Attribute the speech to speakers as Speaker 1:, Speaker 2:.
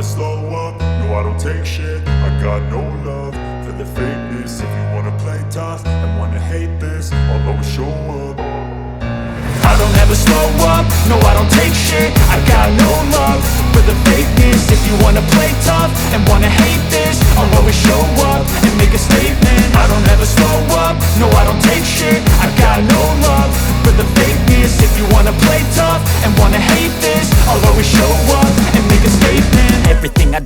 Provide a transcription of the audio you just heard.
Speaker 1: slow up, no I don't take shit. I got no love for the fakeness. If you wanna play tough and wanna hate this, I'll always show up. I don't ever slow up, no I don't take shit. I got no love for the fakeness. If you wanna play tough and wanna hate this, I'll always show up and make a statement. I don't ever slow up, no I don't take shit. I got no love for the fakeness. If you wanna play tough and wanna hate this, I'll always show up and make a statement. Everything I